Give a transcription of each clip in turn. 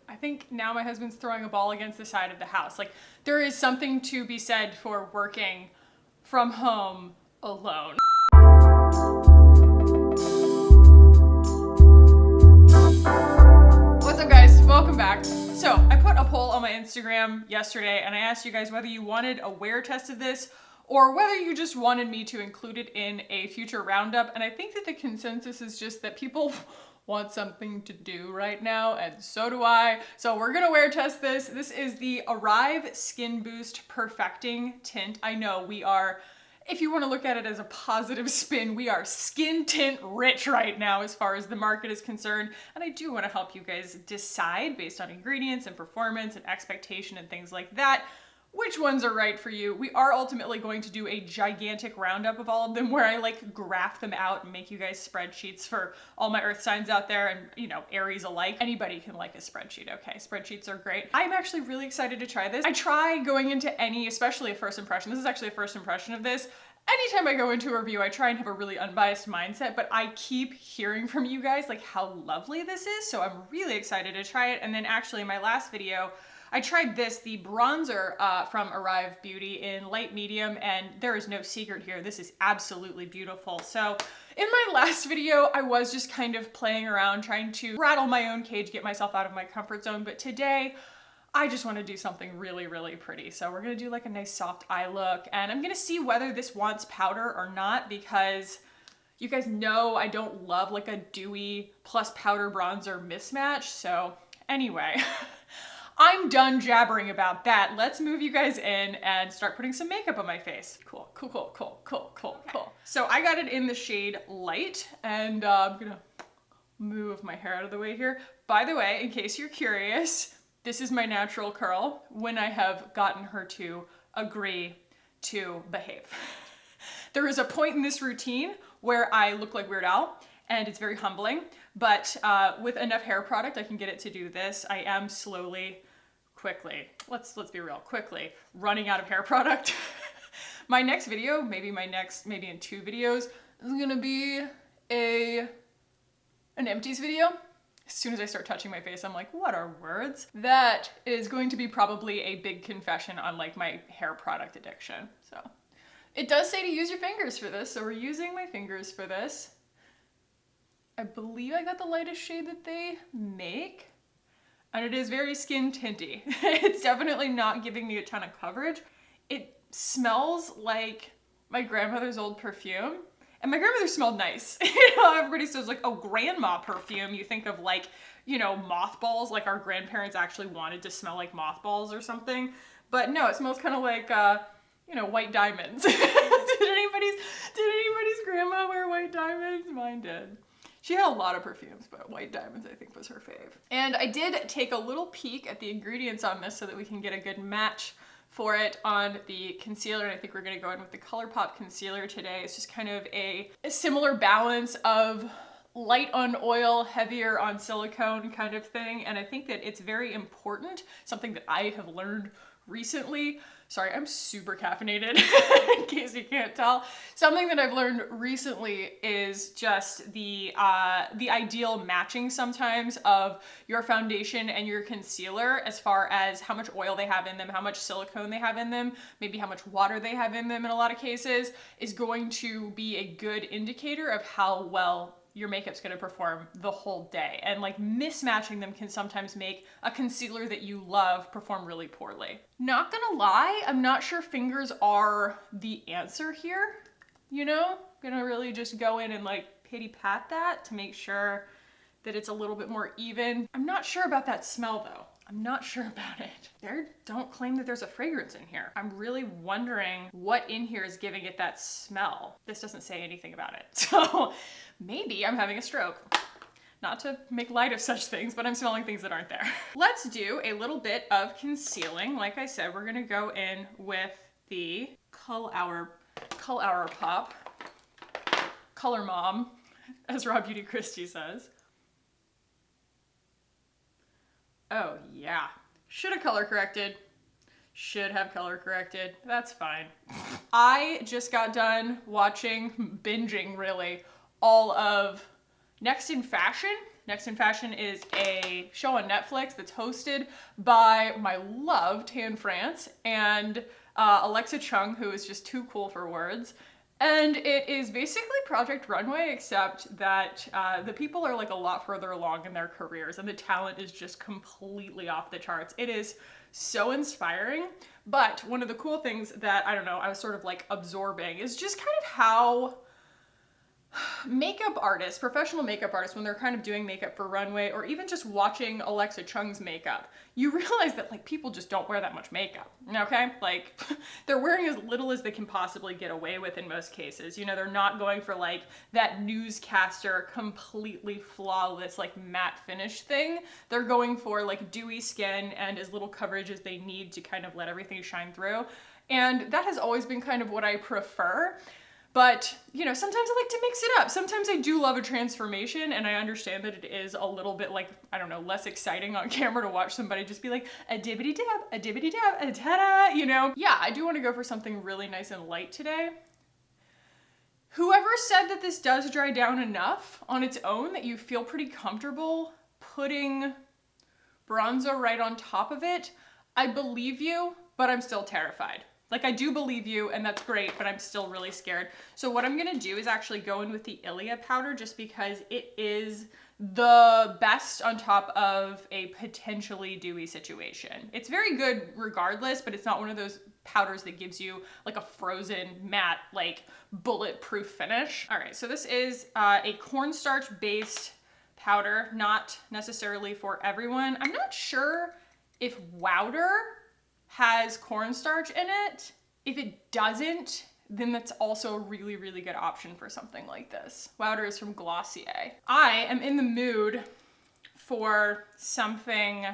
I think now my husband's throwing a ball against the side of the house. Like, there is something to be said for working from home alone. What's up, guys? Welcome back. So I put a poll on my Instagram yesterday and I asked you guys whether you wanted a wear test of this or whether you just wanted me to include it in a future roundup. And I think that the consensus is just that people want something to do right now, and so do I. So we're gonna wear test this. This is the Arrive Skin Boost Perfecting Tint. I know we are, if you want to look at it as a positive spin, we are skin tint rich right now as far as the market is concerned. And I do want to help you guys decide based on ingredients and performance and expectation and things like that, which ones are right for you. We are ultimately going to do a gigantic roundup of all of them where I like graph them out and make you guys spreadsheets for all my earth signs out there and, you know, Aries alike. Anybody can like a spreadsheet, okay? Spreadsheets are great. I'm actually really excited to try this. I try going into any, especially a first impression. This is actually a first impression of this. Anytime I go into a review, I try and have a really unbiased mindset, but I keep hearing from you guys like how lovely this is. So I'm really excited to try it. And then actually in my last video, I tried this, the bronzer from Arrive Beauty in light medium, and there is no secret here. This is absolutely beautiful. So in my last video, I was just kind of playing around, trying to rattle my own cage, get myself out of my comfort zone. But today, I just want to do something really, really pretty. So we're going to do like a nice soft eye look, and I'm going to see whether this wants powder or not, because you guys know I don't love like a dewy plus powder bronzer mismatch. So anyway, I'm done jabbering about that. Let's move you guys in and start putting some makeup on my face. Cool. So I got it in the shade Light, and I'm gonna move my hair out of the way here. By the way, in case you're curious, this is my natural curl when I have gotten her to agree to behave. There is a point in this routine where I look like Weird Al, and it's very humbling, but with enough hair product, I can get it to do this. I am quickly, let's be real, quickly running out of hair product. My next video, maybe in 2 videos, is gonna be an empties video. As soon as I start touching my face, I'm like, what are words? That is going to be probably a big confession on like my hair product addiction. So it does say to use your fingers for this, so we're using my fingers for this. I believe I got the lightest shade that they make, and it is very skin tinty. It's definitely not giving me a ton of coverage. It smells like my grandmother's old perfume, and my grandmother smelled nice. You know, everybody says like, oh, grandma perfume. You think of like, you know, mothballs, like our grandparents actually wanted to smell like mothballs or something. But no, it smells kind of like, you know, white diamonds. Did anybody's grandma wear white diamonds? Mine did. She had a lot of perfumes, but white diamonds I think was her fave. And I did take a little peek at the ingredients on this so that we can get a good match for it on the concealer. And I think we're gonna go in with the ColourPop concealer today. It's just kind of a similar balance of light on oil, heavier on silicone kind of thing. And I think that it's very important, something that I have learned recently. Sorry, I'm super caffeinated, in case you can't tell. Something that I've learned recently is just the ideal matching sometimes of your foundation and your concealer as far as how much oil they have in them, how much silicone they have in them, maybe how much water they have in them in a lot of cases, is going to be a good indicator of how well your makeup's gonna perform the whole day. And like mismatching them can sometimes make a concealer that you love perform really poorly. Not gonna lie, I'm not sure fingers are the answer here. You know, gonna really just go in and like pity pat that to make sure that it's a little bit more even. I'm not sure about that smell though. I'm not sure about it. Don't claim that there's a fragrance in here. I'm really wondering what in here is giving it that smell. This doesn't say anything about it. So maybe I'm having a stroke. Not to make light of such things, but I'm smelling things that aren't there. Let's do a little bit of concealing. Like I said, we're gonna go in with the ColourPop, Color Mom, as Raw Beauty Christie says. Oh yeah, should have color corrected. Should have color corrected. That's fine. I just got done binging really, all of Next in Fashion. Next in Fashion is a show on Netflix that's hosted by my love, Tan France, and Alexa Chung, who is just too cool for words. And it is basically Project Runway, except that the people are like a lot further along in their careers and the talent is just completely off the charts. It is so inspiring. But one of the cool things that, I don't know, I was sort of like absorbing is just kind of how makeup artists, professional makeup artists, when they're kind of doing makeup for runway, or even just watching Alexa Chung's makeup, you realize that like people just don't wear that much makeup, okay? Like they're wearing as little as they can possibly get away with in most cases. You know, they're not going for like that newscaster completely flawless like matte finish thing. They're going for like dewy skin and as little coverage as they need to kind of let everything shine through. And that has always been kind of what I prefer. But, you know, sometimes I like to mix it up. Sometimes I do love a transformation, and I understand that it is a little bit like, I don't know, less exciting on camera to watch somebody just be like, a dibbity-dab, a dibbity-dab, a ta-da, you know? Yeah, I do want to go for something really nice and light today. Whoever said that this does dry down enough on its own that you feel pretty comfortable putting bronzer right on top of it, I believe you, but I'm still terrified. Like, I do believe you, and that's great, but I'm still really scared. So what I'm gonna do is actually go in with the Ilia powder just because it is the best on top of a potentially dewy situation. It's very good regardless, but it's not one of those powders that gives you like a frozen matte, like bulletproof finish. All right, so this is a cornstarch based powder, not necessarily for everyone. I'm not sure if Wowder has cornstarch in it. If it doesn't, then that's also a really, really good option for something like this. Wowder is from Glossier. I am in the mood for something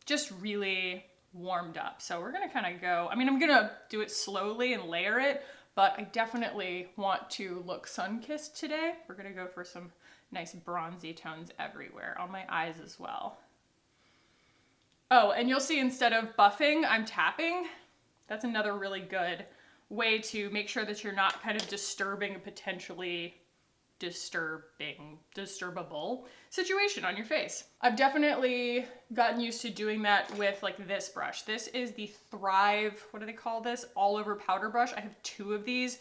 just really warmed up. So we're gonna kind of go, I mean, I'm gonna do it slowly and layer it, but I definitely want to look sun-kissed today. We're gonna go for some nice bronzy tones everywhere, on my eyes as well. Oh, and you'll see instead of buffing, I'm tapping. That's another really good way to make sure that you're not kind of disturbing a potentially disturbable situation on your face. I've definitely gotten used to doing that with like this brush. This is the Thrive, what do they call this? All over powder brush. I have 2 of these.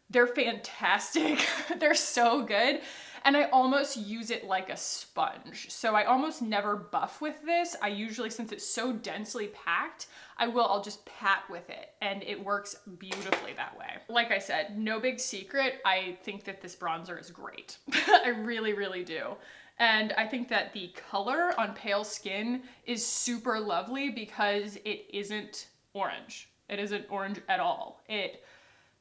They're fantastic. They're so good. And I almost use it like a sponge. So I almost never buff with this. I usually, since it's so densely packed, I'll just pat with it and it works beautifully that way. Like I said, no big secret. I think that this bronzer is great. I really, really do. And I think that the color on pale skin is super lovely because it isn't orange. It isn't orange at all. It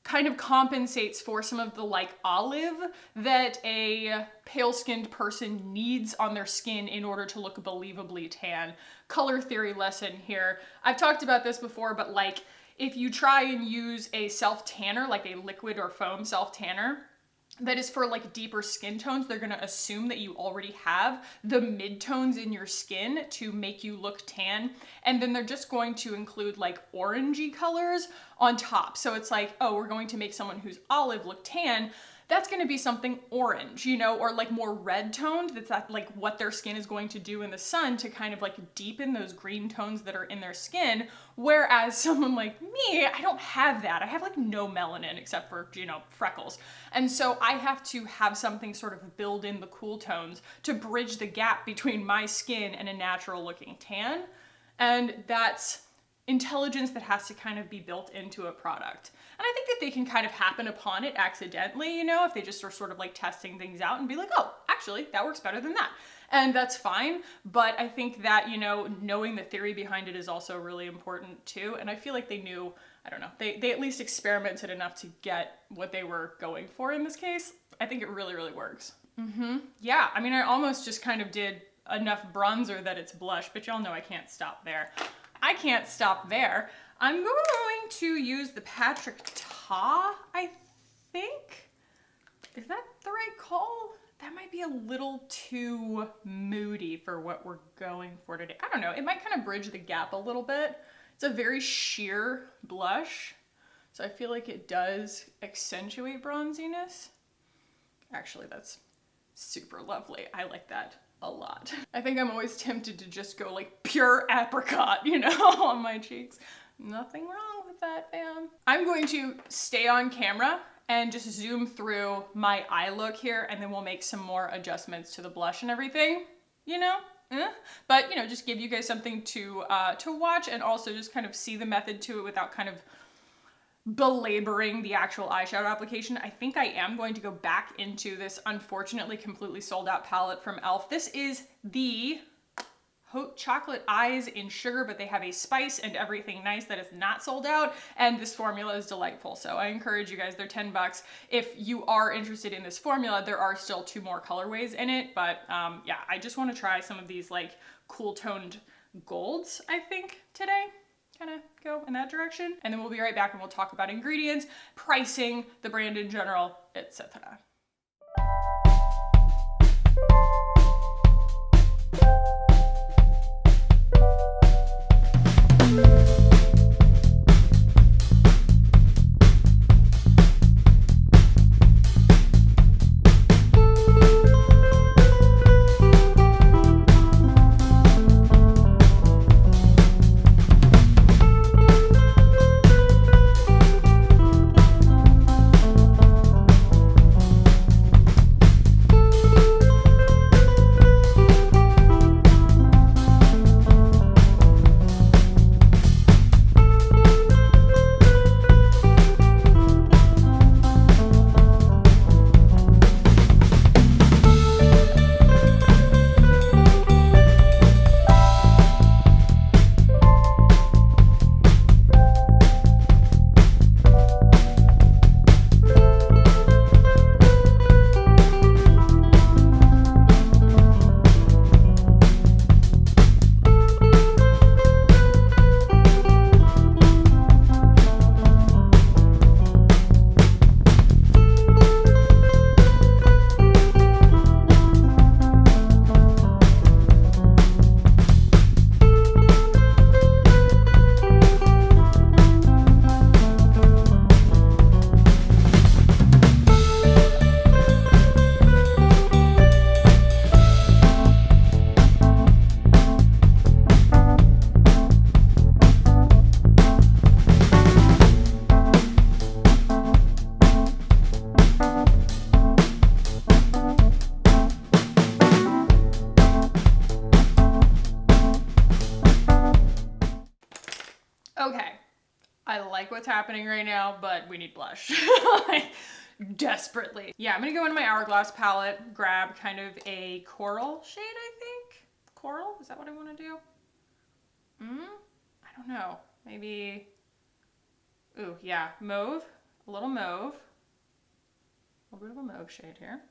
kind of compensates for some of the like olive that a pale-skinned person needs on their skin in order to look believably tan. Color theory lesson here. I've talked about this before, but like if you try and use a self-tanner, like a liquid or foam self-tanner, that is for like deeper skin tones, they're gonna assume that you already have the mid-tones in your skin to make you look tan. And then they're just going to include like orangey colors on top. So it's like, oh, we're going to make someone who's olive look tan. That's gonna be something orange, you know, or like more red toned. That's like what their skin is going to do in the sun to kind of like deepen those green tones that are in their skin. Whereas someone like me, I don't have that. I have like no melanin except for, you know, freckles. And so I have to have something sort of build in the cool tones to bridge the gap between my skin and a natural looking tan. And that's intelligence that has to kind of be built into a product. And I think that they can kind of happen upon it accidentally, you know, if they just are sort of like testing things out and be like, oh, actually, that works better than that. And that's fine. But I think that, you know, knowing the theory behind it is also really important too. And I feel like they knew, I don't know, they at least experimented enough to get what they were going for in this case. I think it really, really works. Yeah, I mean, I almost just kind of did enough bronzer that it's blush, but y'all know I can't stop there. I can't stop there. I'm going to use the Patrick Ta, I think. Is that the right call? That might be a little too moody for what we're going for today. I don't know, it might kind of bridge the gap a little bit. It's a very sheer blush, so I feel like it does accentuate bronziness. Actually, that's super lovely. I like that a lot. I think I'm always tempted to just go like pure apricot, you know, on my cheeks. Nothing wrong with that, fam. I'm going to stay on camera and just zoom through my eye look here, and then we'll make some more adjustments to the blush and everything, you know? But, you know, just give you guys something to watch, and also just kind of see the method to it without kind of belaboring the actual eyeshadow application. I think I am going to go back into this unfortunately completely sold out palette from e.l.f. This is the Hot Chocolate Eyes in Sugar, but they have a spice and everything nice that is not sold out, and this formula is delightful. So I encourage you guys, they're 10 bucks. If you are interested in this formula, there are still 2 more colorways in it, but yeah, I just want to try some of these like cool toned golds, I think, today. Kind of go in that direction. And then we'll be right back and we'll talk about ingredients, pricing, the brand in general, etc. Okay, I like what's happening right now, but we need blush. Like, desperately. Yeah, I'm gonna go into my Hourglass palette, grab kind of a coral shade, I think. Coral? Is that what I want to do? I don't know. Maybe, ooh, yeah, mauve. A little mauve. A little bit of a mauve shade here.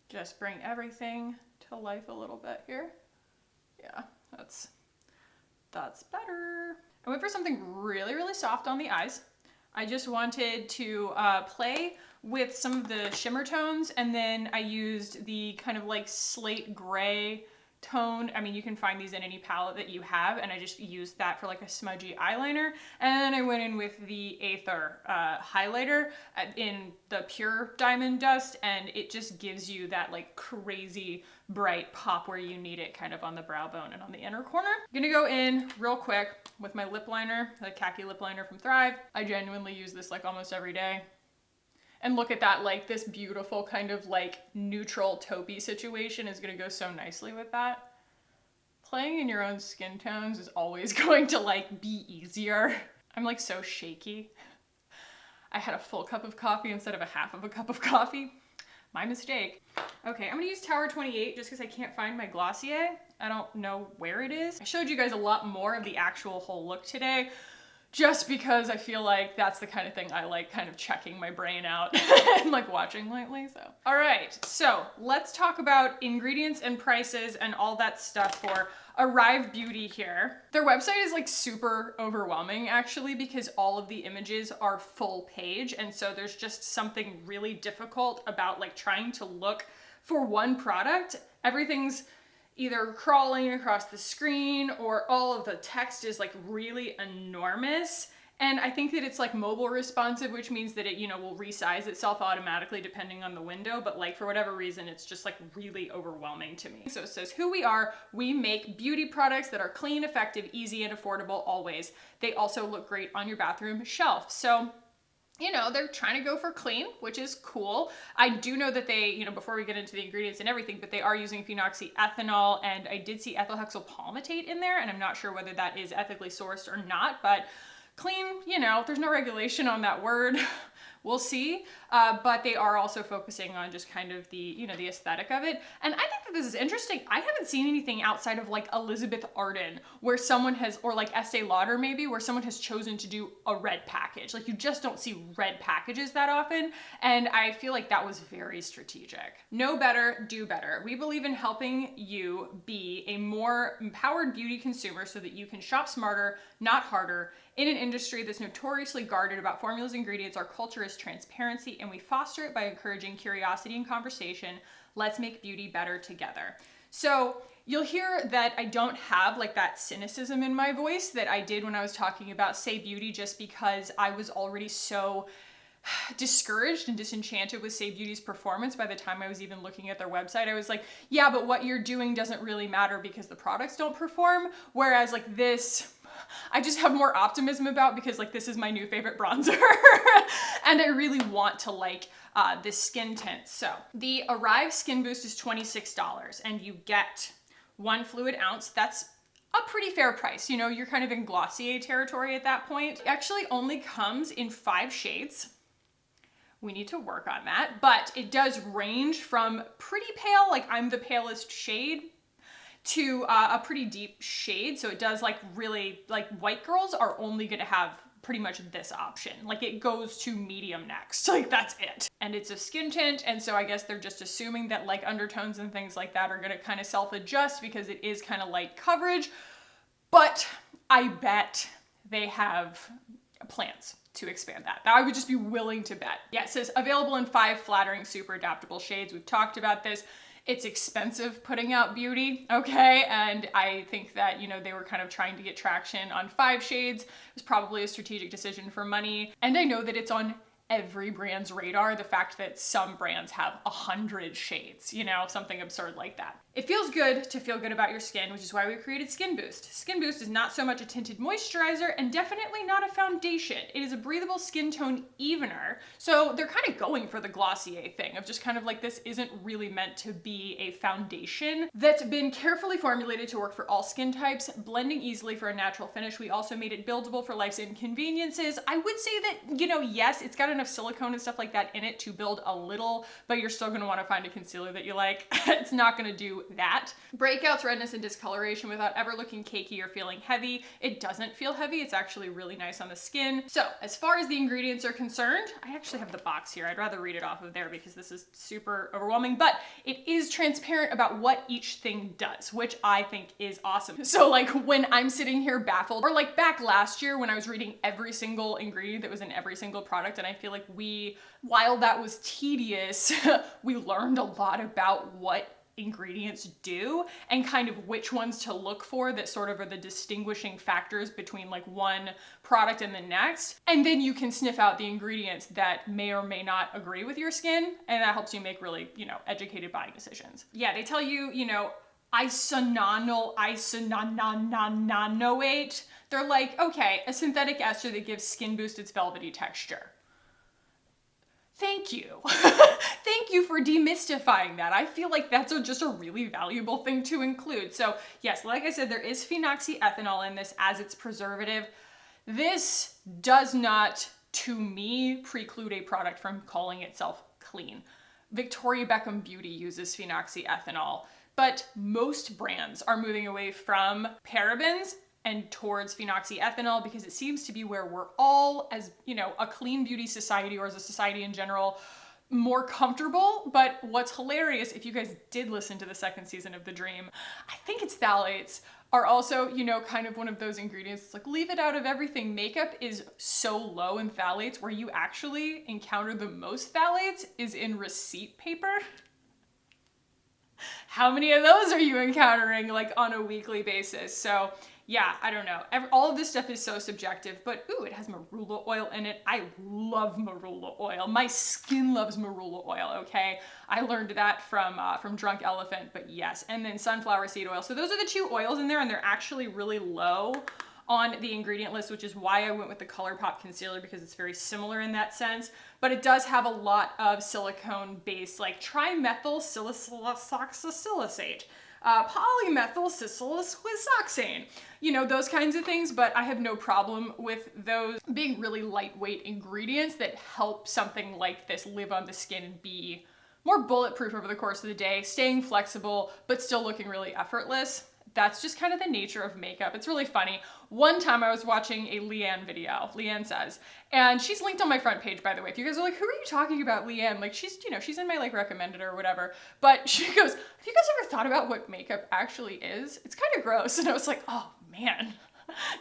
Just bring everything to life a little bit here. Yeah, that's better. I went for something really, really soft on the eyes. I just wanted to play with some of the shimmer tones, and then I used the kind of like slate gray tone. I mean, you can find these in any palette that you have, and I just used that for like a smudgy eyeliner. And then I went in with the Aether highlighter in the pure diamond dust, and it just gives you that like crazy bright pop where you need it, kind of on the brow bone and on the inner corner. I'm gonna go in real quick with my lip liner, the khaki lip liner from Thrive. I genuinely use this like almost every day. And look at that, like this beautiful kind of like neutral taupey situation is gonna go so nicely with that. Playing in your own skin tones is always going to like be easier. I'm like so shaky. I had a full cup of coffee instead of a half of a cup of coffee. My mistake. Okay, I'm gonna use Tower 28 just because I can't find my Glossier. I don't know where it is. I showed you guys a lot more of the actual whole look today, just because I feel like that's the kind of thing I like kind of checking my brain out and like watching lately, so. All right, so let's talk about ingredients and prices and all that stuff for Arrive Beauty here. Their website is like super overwhelming actually, because all of the images are full page, and so there's just something really difficult about like trying to look for one product. Everything's either crawling across the screen or all of the text is like really enormous, And I think that it's like mobile responsive, which means that it, you know, will resize itself automatically depending on the window. But like for whatever reason, it's just like really overwhelming to me. So it says who we are. We make beauty products that are clean, effective, easy, and affordable always. They also look great on your bathroom shelf. So, you know, they're trying to go for clean, which is cool. I do know that they, you know, before we get into the ingredients and everything, but they are using phenoxyethanol, and I did see ethyl hexyl palmitate in there, and I'm not sure whether that is ethically sourced or not, but clean, you know, there's no regulation on that word. We'll see. But they are also focusing on just kind of the, you know, the aesthetic of it. And I think that this is interesting. I haven't seen anything outside of like Elizabeth Arden where someone has, or like Estee Lauder maybe, where someone has chosen to do a red package. Like you just don't see red packages that often. And I feel like that was very strategic. Know better, do better. We believe in helping you be a more empowered beauty consumer so that you can shop smarter, not harder. In an industry that's notoriously guarded about formulas and ingredients, our culture is transparency, and we foster it by encouraging curiosity and conversation. Let's make beauty better together. So you'll hear that I don't have like that cynicism in my voice that I did when I was talking about Say Beauty, just because I was already so discouraged and disenchanted with Say Beauty's performance by the time I was even looking at their website. I was like, yeah, but what you're doing doesn't really matter because the products don't perform. Whereas like this, I just have more optimism about, because like this is my new favorite bronzer and I really want to like this skin tint. So the Arrive Skin Boost is $26 and you get 1 fluid ounce. That's a pretty fair price. You know, you're kind of in Glossier territory at that point. It actually only comes in 5 shades. We need to work on that, but it does range from pretty pale, like I'm the palest shade, to a pretty deep shade. So it does like really, like white girls are only gonna have pretty much this option. Like it goes to medium next, like that's it. And it's a skin tint, and so I guess they're just assuming that like undertones and things like that are gonna kind of self-adjust because it is kind of light coverage, but I bet they have plans to expand that. I would just be willing to bet. Yeah, it says available in 5 flattering, super adaptable shades. We've talked about this. It's expensive putting out beauty, okay? And I think that, you know, they were kind of trying to get traction on 5 shades. It was probably a strategic decision for money. And I know that it's on every brand's radar, the fact that some brands have 100 shades, you know, something absurd like that. It feels good to feel good about your skin, which is why we created Skin Boost. Skin Boost is not so much a tinted moisturizer and definitely not a foundation. It is a breathable skin tone evener. So they're kind of going for the Glossier thing of just kind of like, this isn't really meant to be a foundation that's been carefully formulated to work for all skin types, blending easily for a natural finish. We also made it buildable for life's inconveniences. I would say that, you know, yes, it's got enough silicone and stuff like that in it to build a little, but you're still gonna wanna find a concealer that you like. It's not gonna do that. Breakouts, redness, and discoloration without ever looking cakey or feeling heavy. It doesn't feel heavy. It's actually really nice on the skin. So as far as the ingredients are concerned, I actually have the box here. I'd rather read it off of there because this is super overwhelming, but it is transparent about what each thing does, which I think is awesome. So like when I'm sitting here baffled, or like back last year when I was reading every single ingredient that was in every single product, and I feel like while that was tedious, we learned a lot about what ingredients do and kind of which ones to look for that sort of are the distinguishing factors between like one product and the next. And then you can sniff out the ingredients that may or may not agree with your skin, and that helps you make really, you know, educated buying decisions. Yeah, they tell you, you know, isonanoate. They're like, okay, a synthetic ester that gives Skin Boost its velvety texture. Thank you. Thank you for demystifying that. I feel like that's just a really valuable thing to include. So yes, like I said, there is phenoxyethanol in this as its preservative. This does not, to me, preclude a product from calling itself clean. Victoria Beckham Beauty uses phenoxyethanol, but most brands are moving away from parabens and towards phenoxyethanol because it seems to be where we're all, as you know, a clean beauty society, or as a society in general, more comfortable. But what's hilarious, if you guys did listen to the 2nd season of The Dream, I think it's phthalates are also, you know, kind of one of those ingredients. It's like, leave it out of everything. Makeup is so low in phthalates. Where you actually encounter the most phthalates is in receipt paper. How many of those are you encountering like on a weekly basis? So yeah, I don't know. All of this stuff is so subjective, but ooh, it has marula oil in it. I love marula oil. My skin loves marula oil, okay? I learned that from Drunk Elephant, but yes. And then sunflower seed oil. So those are the 2 oils in there, and they're actually really low on the ingredient list, which is why I went with the ColourPop concealer, because it's very similar in that sense. But it does have a lot of silicone-based, like trimethyl silicylate, polymethyl silicylhexane, you know, those kinds of things. But I have no problem with those being really lightweight ingredients that help something like this live on the skin and be more bulletproof over the course of the day, staying flexible, but still looking really effortless. That's just kind of the nature of makeup. It's really funny. One time I was watching a Leanne video, Leanne Says, and she's linked on my front page, by the way. If you guys are like, who are you talking about, Leanne? Like, she's, you know, she's in my like recommended or whatever. But she goes, have you guys ever thought about what makeup actually is? It's kind of gross. And I was like, oh man,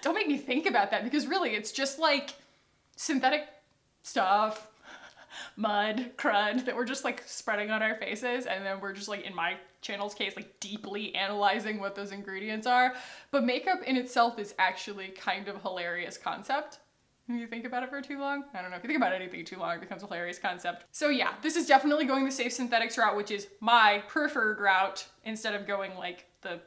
don't make me think about that, because really it's just like synthetic stuff, mud, crud that we're just like spreading on our faces, and then we're just like, in my channel's case, like deeply analyzing what those ingredients are. But makeup in itself is actually kind of a hilarious concept. If you think about it for too long, I don't know, if you think about anything too long, it becomes a hilarious concept. So yeah, this is definitely going the safe synthetics route, which is my preferred route, instead of going like the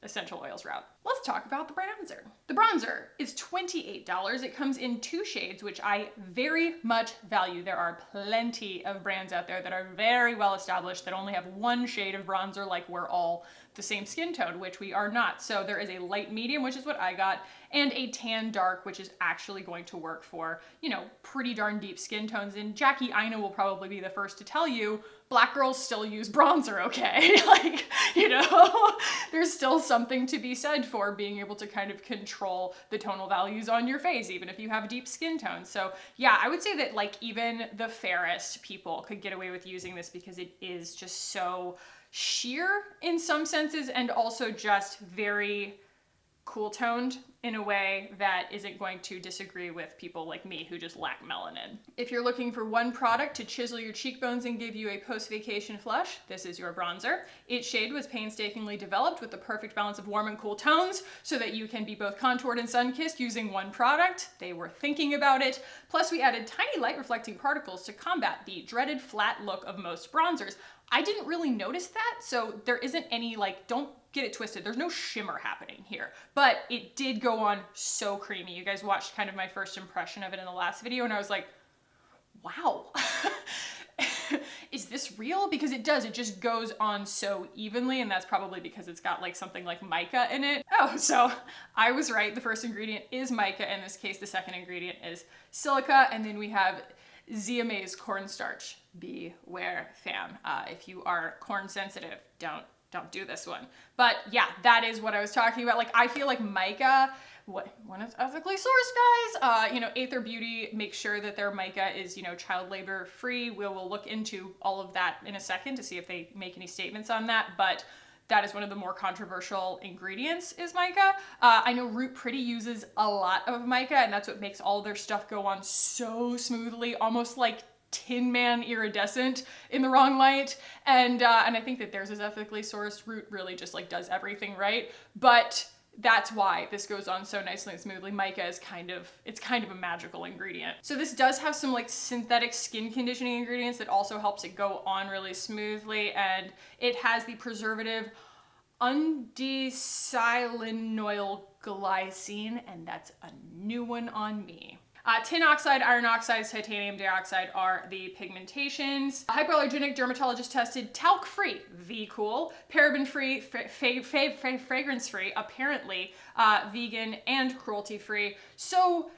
essential oils route. Let's talk about the bronzer. The bronzer is $28. It comes in 2 shades, which I very much value. There are plenty of brands out there that are very well established that only have 1 shade of bronzer, like we're all the same skin tone, which we are not. So there is a light medium, which is what I got, and a tan dark, which is actually going to work for, you know, pretty darn deep skin tones. And Jackie Ina will probably be the first to tell you, Black girls still use bronzer, okay? Like, you know, there's still something to be said for being able to kind of control the tonal values on your face, even if you have deep skin tones. So yeah, I would say that like even the fairest people could get away with using this, because it is just so sheer in some senses, and also just very cool toned in a way that isn't going to disagree with people like me who just lack melanin. If you're looking for one product to chisel your cheekbones and give you a post-vacation flush, this is your bronzer. Each shade was painstakingly developed with the perfect balance of warm and cool tones so that you can be both contoured and sun-kissed using one product. They were thinking about it. Plus we added tiny light reflecting particles to combat the dreaded flat look of most bronzers. I didn't really notice that, so there isn't any like, don't get it twisted, there's no shimmer happening here, but it did go on so creamy. You guys watched kind of my first impression of it in the last video, and I was like, wow, is this real? Because it does, it just goes on so evenly, and that's probably because it's got like something like mica in it. Oh, so I was right, the first ingredient is mica. In this case, the second ingredient is silica, and then we have ZMA's cornstarch. Beware, fam. If you are corn sensitive, don't do this one. But yeah, that is what I was talking about. Like, I feel like mica, when it's ethically sourced, guys, you know, Aether Beauty makes sure that their mica is, you know, child labor free. We'll look into all of that in a second to see if they make any statements on that. But that is one of the more controversial ingredients, is mica. I know Root Pretty uses a lot of mica, and that's what makes all their stuff go on so smoothly, almost like Tin Man iridescent in the wrong light. And I think that theirs is ethically sourced. Root really just like does everything right. But that's why this goes on so nicely and smoothly. Mica is kind of a magical ingredient. So this does have some like synthetic skin conditioning ingredients that also helps it go on really smoothly. And it has the preservative undesilynyl glycine, and that's a new one on me. Tin oxide, iron oxides, titanium dioxide are the pigmentations. Hypoallergenic, dermatologist tested, talc free, cool, paraben free, fragrance free, apparently vegan and cruelty free. So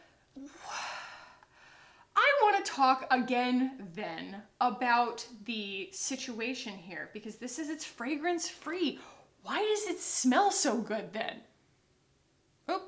I want to talk again then about the situation here, because this is it's fragrance free. Why does it smell so good then? Oop.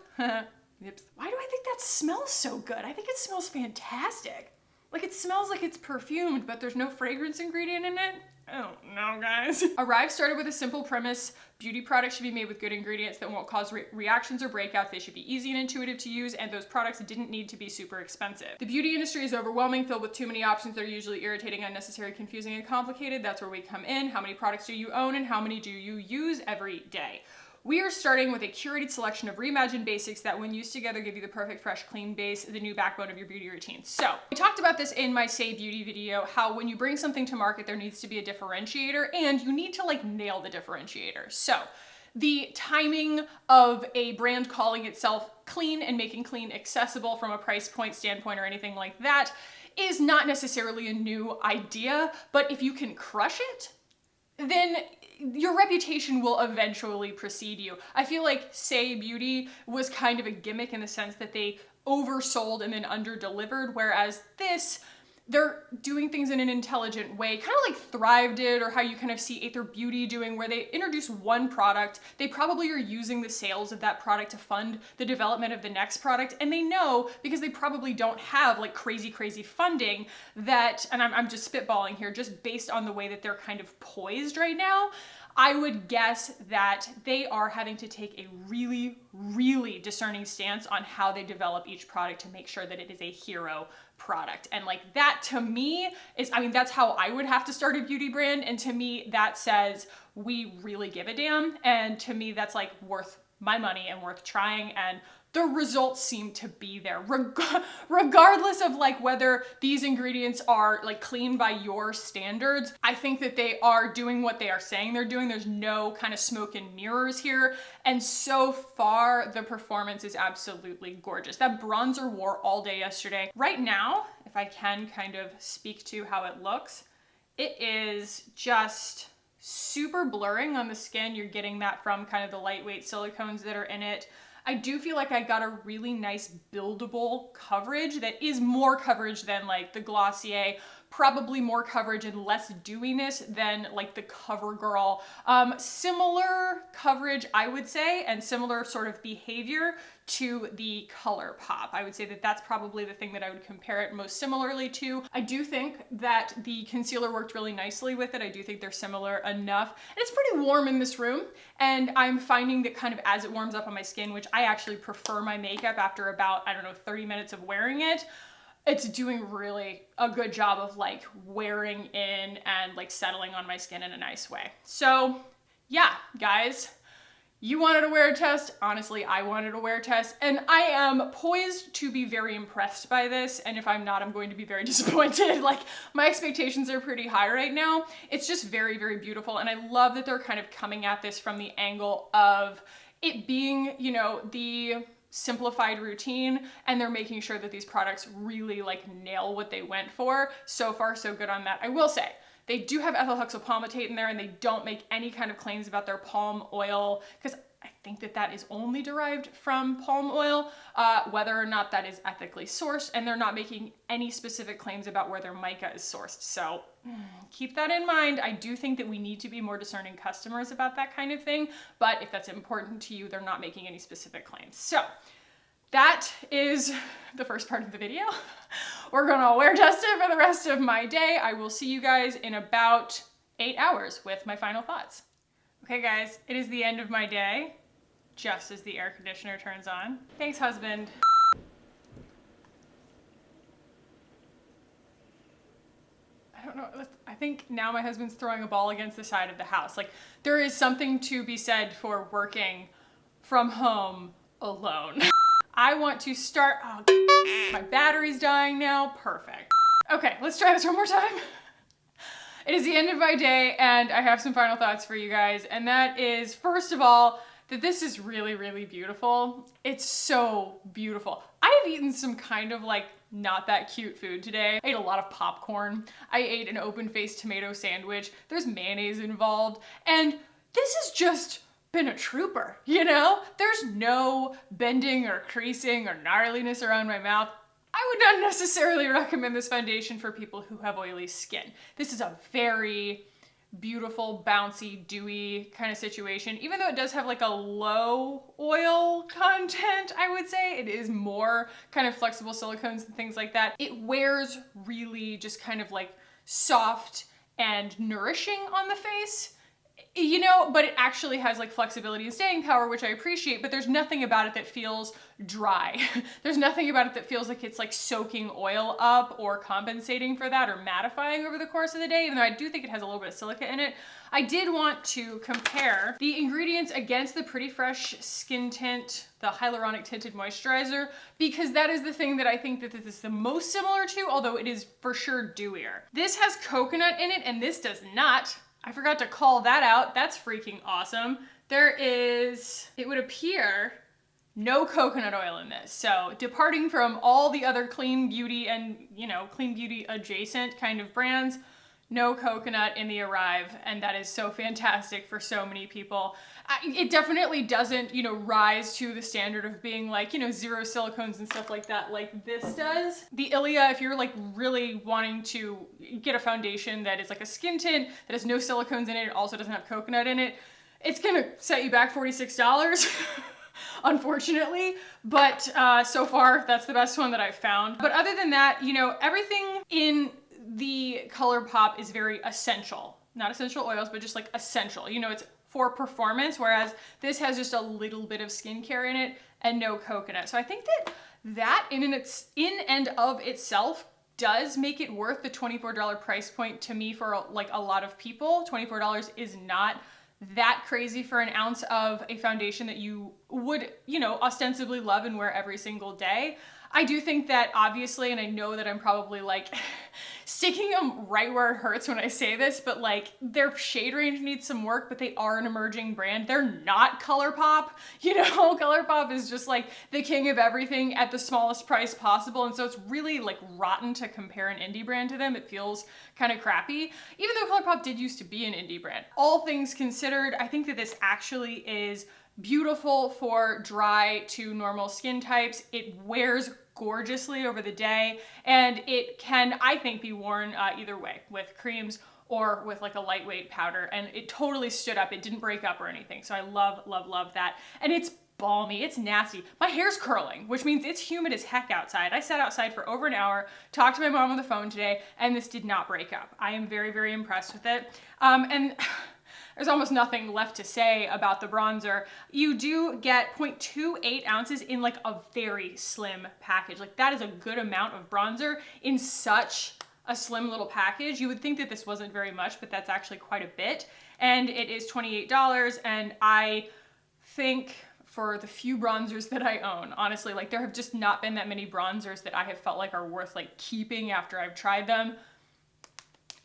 Oops. Why do I think that smells so good? I think it smells fantastic. Like, it smells like it's perfumed, but there's no fragrance ingredient in it. I don't know, guys. Arrive started with a simple premise. Beauty products should be made with good ingredients that won't cause reactions or breakouts. They should be easy and intuitive to use, and those products didn't need to be super expensive. The beauty industry is overwhelming, filled with too many options that are usually irritating, unnecessary, confusing, and complicated. That's where we come in. How many products do you own, and how many do you use every day? We are starting with a curated selection of reimagined basics that when used together give you the perfect fresh clean base, the new backbone of your beauty routine. So we talked about this in my Say Beauty video, how when you bring something to market, there needs to be a differentiator and you need to like nail the differentiator. So the timing of a brand calling itself clean and making clean accessible from a price point standpoint or anything like that is not necessarily a new idea, but if you can crush it, then your reputation will eventually precede you. I feel like Say Beauty was kind of a gimmick in the sense that they oversold and then under-delivered, whereas this, they're doing things in an intelligent way, kind of like Thrive did, or how you kind of see Aether Beauty doing, where they introduce one product, they probably are using the sales of that product to fund the development of the next product, and they know, because they probably don't have like crazy funding, that, and I'm just spitballing here, just based on the way that they're kind of poised right now, I would guess that they are having to take a really discerning stance on how they develop each product to make sure that it is a hero product. And like that to me is, I mean, that's how I would have to start a beauty brand. And to me, that says we really give a damn. And to me, that's like worth my money and worth trying. And the results seem to be there, regardless of like whether these ingredients are like clean by your standards. I think that they are doing what they are saying they're doing. There's no kind of smoke and mirrors here. And so far, the performance is absolutely gorgeous. That bronzer wore all day yesterday. Right now, if I can kind of speak to how it looks, it is just super blurring on the skin. You're getting that from kind of the lightweight silicones that are in it. I do feel like I got a really nice buildable coverage that is more coverage than like the Glossier, probably more coverage and less dewiness than like the CoverGirl. Similar coverage, I would say, and similar sort of behavior to the ColourPop. I would say that that's probably the thing that I would compare it most similarly to. I do think that the concealer worked really nicely with it. I do think they're similar enough. And it's pretty warm in this room, and I'm finding that kind of as it warms up on my skin, which I actually prefer my makeup after about, I don't know, 30 minutes of wearing it, it's doing really a good job of like wearing in and like settling on my skin in a nice way. So yeah, guys, you wanted a wear test. Honestly, I wanted a wear test, and I am poised to be very impressed by this. And if I'm not, I'm going to be very disappointed. Like, my expectations are pretty high right now. It's just very beautiful. And I love that they're kind of coming at this from the angle of it being, you know, the simplified routine, and they're making sure that these products really like nail what they went for. So far, so good on that. I will say, they do have ethyl hexylpalmitate in there, and they don't make any kind of claims about their palm oil, because I think that that is only derived from palm oil, whether or not that is ethically sourced, and they're not making any specific claims about where their mica is sourced. So keep that in mind. I do think that we need to be more discerning customers about that kind of thing, but if that's important to you, they're not making any specific claims. So that is the first part of the video. We're gonna wear test it for the rest of my day. I will see you guys in about 8 hours with my final thoughts. Okay guys, it is the end of my day, just as the air conditioner turns on. Thanks, husband. I don't know, I think now my husband's throwing a ball against the side of the house. Like, there is something to be said for working from home alone. I want to start, oh, my battery's dying now, perfect. Okay, let's try this one more time. It is the end of my day, and I have some final thoughts for you guys, and that is, first of all, that this is really beautiful. It's so beautiful. I have eaten some kind of like not that cute food today. I ate a lot of popcorn. I ate an open-faced tomato sandwich. There's mayonnaise involved, and this has just been a trooper, you know? There's no bending or creasing or gnarliness around my mouth. I would not necessarily recommend this foundation for people who have oily skin. This is a very beautiful, bouncy, dewy kind of situation. Even though it does have like a low oil content, I would say, it is more kind of flexible silicones and things like that. It wears really just kind of like soft and nourishing on the face, you know, but it actually has like flexibility and staying power, which I appreciate, but there's nothing about it that feels dry. There's nothing about it that feels like it's like soaking oil up or compensating for that or mattifying over the course of the day, even though I do think it has a little bit of silica in it. I did want to compare the ingredients against the Pretty Fresh Skin Tint, the hyaluronic tinted moisturizer, because that is the thing that I think that this is the most similar to, although it is for sure dewier. This has coconut in it and this does not. I forgot to call that out. That's freaking awesome. There is, it would appear, no coconut oil in this. So departing from all the other clean beauty and, you know, clean beauty adjacent kind of brands, no coconut in the Arrive, and that is so fantastic for so many people. It definitely doesn't, you know, rise to the standard of being like, you know, zero silicones and stuff like that like this does. The Ilia, if you're like really wanting to get a foundation that is like a skin tint, that has no silicones in it, it also doesn't have coconut in it, it's gonna set you back $46. Unfortunately, but so far that's the best one that I've found. But other than that, you know, everything in the ColourPop is very essential. Not essential oils, but just like essential. You know, it's for performance, whereas this has just a little bit of skincare in it and no coconut. So I think that in and of itself does make it worth the $24 price point to me for like a lot of people. $24 is not that crazy for an ounce of a foundation that you would, you know, ostensibly love and wear every single day. I do think that obviously, and I know that I'm probably like sticking them right where it hurts when I say this, but like their shade range needs some work, but they are an emerging brand. They're not ColourPop, you know, ColourPop is just like the king of everything at the smallest price possible. And so it's really like rotten to compare an indie brand to them. It feels kind of crappy, even though ColourPop did used to be an indie brand. All things considered, I think that this actually is beautiful for dry to normal skin types. It wears gorgeously over the day, and it can, I think, be worn either way, with creams or with like a lightweight powder, and it totally stood up. It didn't break up or anything, so I love, love, love that. And it's balmy, it's nasty. My hair's curling, which means it's humid as heck outside. I sat outside for over an hour, talked to my mom on the phone today, and this did not break up. I am very, very impressed with it. And there's almost nothing left to say about the bronzer. You do get 0.28 ounces in like a very slim package. Like that is a good amount of bronzer in such a slim little package. You would think that this wasn't very much, but that's actually quite a bit. And it is $28. And I think for the few bronzers that I own, honestly, like there have just not been that many bronzers that I have felt like are worth like keeping after I've tried them.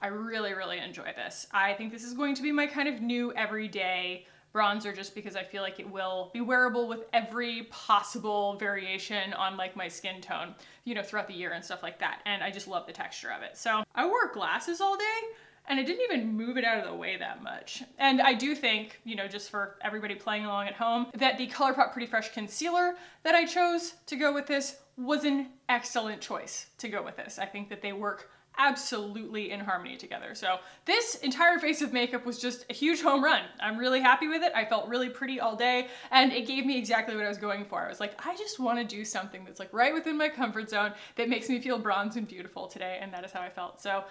I really, really enjoy this. I think this is going to be my kind of new everyday bronzer, just because I feel like it will be wearable with every possible variation on like my skin tone, you know, throughout the year and stuff like that. And I just love the texture of it. So I wore glasses all day and I didn't even move it out of the way that much. And I do think, you know, just for everybody playing along at home, that the ColourPop Pretty Fresh concealer that I chose to go with this was an excellent choice to go with this. I think that they work absolutely in harmony together. So this entire face of makeup was just a huge home run. I'm really happy with it. I felt really pretty all day, and it gave me exactly what I was going for. I was like, I just want to do something that's like right within my comfort zone that makes me feel bronzed and beautiful today, and that is how I felt. So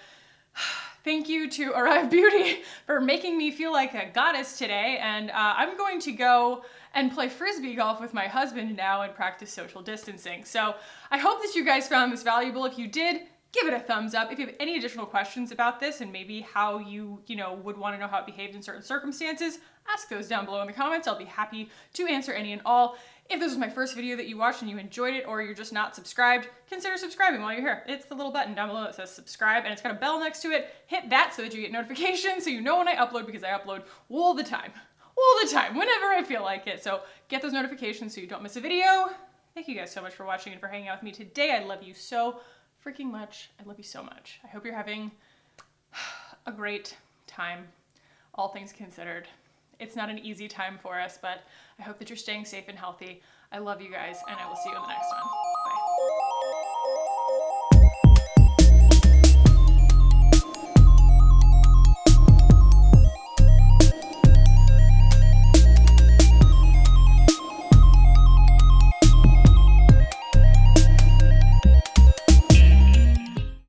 thank you to Arrive Beauty for making me feel like a goddess today, and I'm going to go and play frisbee golf with my husband now and practice social distancing. So I hope that you guys found this valuable. If you did, give it a thumbs up. If you have any additional questions about this and maybe how you would want to know how it behaved in certain circumstances, ask those down below in the comments. I'll be happy to answer any and all. If this was my first video that you watched and you enjoyed it, or you're just not subscribed, consider subscribing while you're here. It's the little button down below that says subscribe, and it's got a bell next to it. Hit that so that you get notifications so you know when I upload, because I upload all the time, whenever I feel like it. So get those notifications so you don't miss a video. Thank you guys so much for watching and for hanging out with me today. I love you so freaking much. I love you so much. I hope you're having a great time, all things considered. It's not an easy time for us, but I hope that you're staying safe and healthy. I love you guys, and I will see you in the next one. Bye.